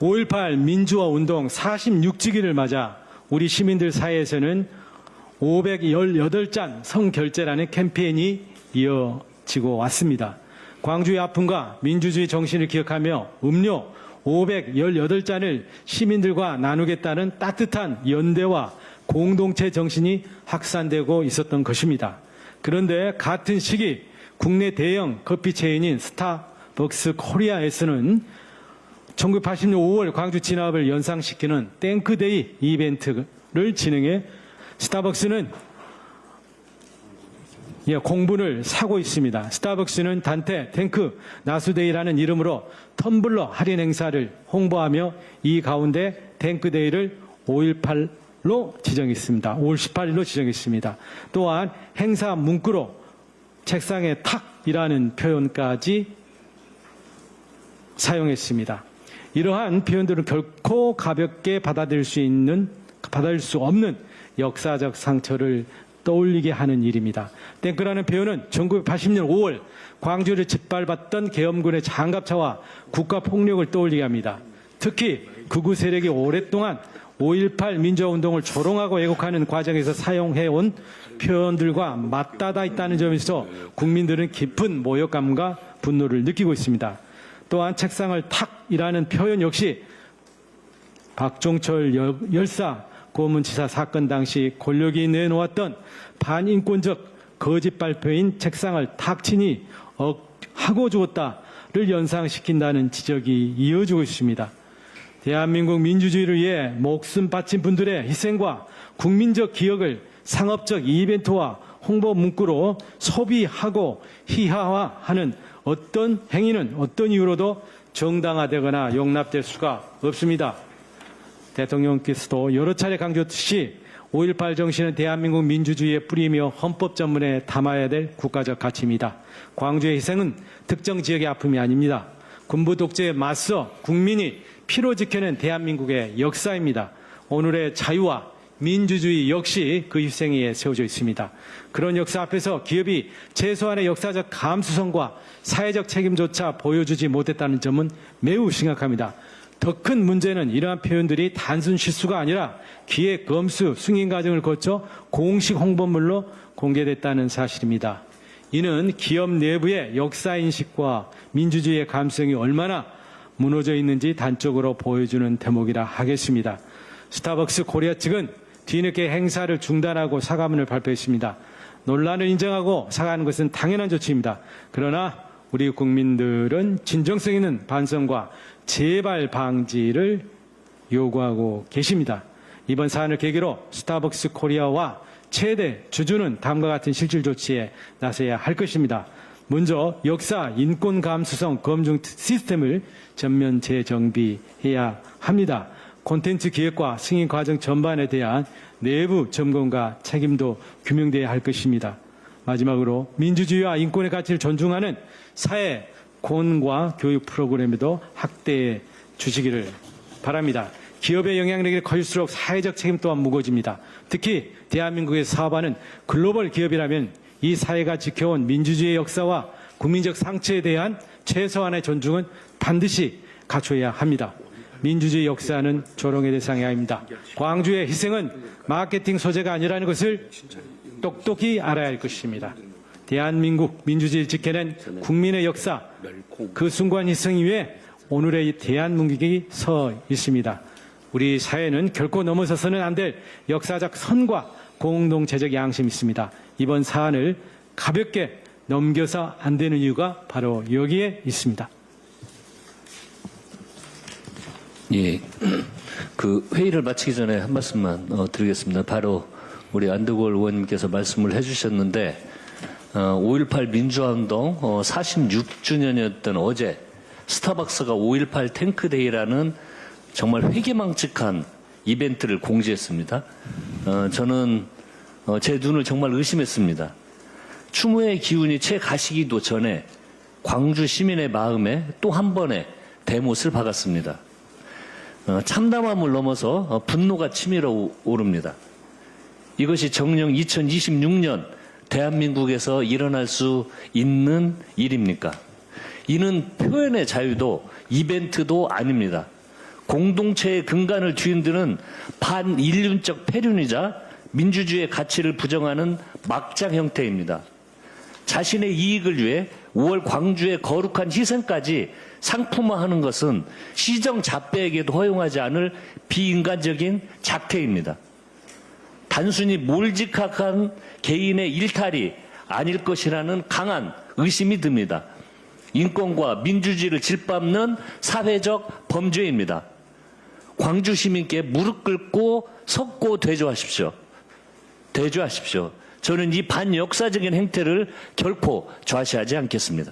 5.18 민주화 운동 46주기를 맞아 우리 시민들 사이에서는 518잔 성결제라는 캠페인이 이어지고 왔습니다. 광주의 아픔과 민주주의 정신을 기억하며 음료 518잔을 시민들과 나누겠다는 따뜻한 연대와 공동체 정신이 확산되고 있었던 것입니다. 그런데 같은 시기 국내 대형 커피 체인인 스타벅스 코리아에서는 1980년 5월 광주 진압을 연상시키는 탱크데이 이벤트를 진행해 스타벅스는 공분을 사고 있습니다. 스타벅스는 단테 탱크 나수데이라는 이름으로 텀블러 할인 행사를 홍보하며 이 가운데 탱크데이를 5.18로 지정했습니다. 5월 18일로 지정했습니다. 또한 행사 문구로 책상에 탁이라는 표현까지 사용했습니다. 이러한 표현들은 결코 가볍게 받아들일 수 없는 역사적 상처를 떠올리게 하는 일입니다. 탱크라는 표현은 1980년 5월 광주를 짓밟았던 계엄군의 장갑차와 국가폭력을 떠올리게 합니다. 특히 극우 세력이 오랫동안 5.18 민주화운동을 조롱하고 왜곡하는 과정에서 사용해온 표현들과 맞닿아 있다는 점에서 국민들은 깊은 모욕감과 분노를 느끼고 있습니다. 또한 책상을 탁이라는 표현 역시 박종철 열사 고문치사 사건 당시 권력이 내놓았던 반인권적 거짓 발표인 책상을 탁 치니 하고 주었다를 연상시킨다는 지적이 이어지고 있습니다. 대한민국 민주주의를 위해 목숨 바친 분들의 희생과 국민적 기억을 상업적 이벤트와 홍보 문구로 소비하고 희화화하는 어떤 행위는 어떤 이유로도 정당화되거나 용납될 수가 없습니다. 대통령께서도 여러 차례 강조했듯이 5.18 정신은 대한민국 민주주의의 뿌리이며 헌법 전문에 담아야 될 국가적 가치입니다. 광주의 희생은 특정 지역의 아픔이 아닙니다. 군부 독재에 맞서 국민이 피로 지켜낸 대한민국의 역사입니다. 오늘의 자유와 민주주의 역시 그 희생에 세워져 있습니다. 그런 역사 앞에서 기업이 최소한의 역사적 감수성과 사회적 책임조차 보여주지 못했다는 점은 매우 심각합니다. 더 큰 문제는 이러한 표현들이 단순 실수가 아니라 기획, 검수, 승인 과정을 거쳐 공식 홍보물로 공개됐다는 사실입니다. 이는 기업 내부의 역사인식과 민주주의의 감성이 얼마나 무너져 있는지 단적으로 보여주는 대목이라 하겠습니다. 스타벅스 코리아 측은 뒤늦게 행사를 중단하고 사과문을 발표했습니다. 논란을 인정하고 사과하는 것은 당연한 조치입니다. 그러나 우리 국민들은 진정성 있는 반성과 재발 방지를 요구하고 계십니다. 이번 사안을 계기로 스타벅스 코리아와 최대 주주는 다음과 같은 실질 조치에 나서야 할 것입니다. 먼저 역사 인권 감수성 검증 시스템을 전면 재정비해야 합니다. 콘텐츠 기획과 승인 과정 전반에 대한 내부 점검과 책임도 규명돼야 할 것입니다. 마지막으로 민주주의와 인권의 가치를 존중하는 사회 권과 교육 프로그램에도 확대해 주시기를 바랍니다. 기업의 영향력이 커질수록 사회적 책임 또한 무거워집니다. 특히 대한민국에서 사업하는 글로벌 기업이라면 이 사회가 지켜온 민주주의의 역사와 국민적 상처에 대한 최소한의 존중은 반드시 갖춰야 합니다. 민주주의 역사는 조롱의 대상이 아닙니다. 광주의 희생은 마케팅 소재가 아니라는 것을 똑똑히 알아야 할 것입니다. 대한민국 민주주의를 지켜낸 국민의 역사, 그 순간 희생 위에 오늘의 대한민국이 서 있습니다. 우리 사회는 결코 넘어서서는 안 될 역사적 선과 공동체적 양심이 있습니다. 이번 사안을 가볍게 넘겨서 안 되는 이유가 바로 여기에 있습니다. 예, 그 회의를 마치기 전에 한 말씀만 드리겠습니다. 바로 우리 안덕월 의원님께서 말씀을 해주셨는데 5.18 민주화운동 46주년이었던 어제 스타벅스가 5.18 탱크데이라는 정말 회개망측한 이벤트를 공지했습니다. 저는 제 눈을 정말 의심했습니다. 추모의 기운이 채 가시기도 전에 광주 시민의 마음에 또 한 번의 대못을 박았습니다. 참담함을 넘어서 분노가 치밀어 오릅니다. 이것이 정녕 2026년 대한민국에서 일어날 수 있는 일입니까? 이는 표현의 자유도 이벤트도 아닙니다. 공동체의 근간을 뒤흔드는 반인륜적 폐륜이자 민주주의의 가치를 부정하는 막장 형태입니다. 자신의 이익을 위해 5월 광주의 거룩한 희생까지 상품화하는 것은 시정잡배에게도 허용하지 않을 비인간적인 작태입니다. 단순히 몰직한 개인의 일탈이 아닐 것이라는 강한 의심이 듭니다. 인권과 민주주의를 짓밟는 사회적 범죄입니다. 광주 시민께 무릎 꿇고 섰고 대조하십시오. 대조하십시오. 저는 이 반역사적인 행태를 결코 좌시하지 않겠습니다.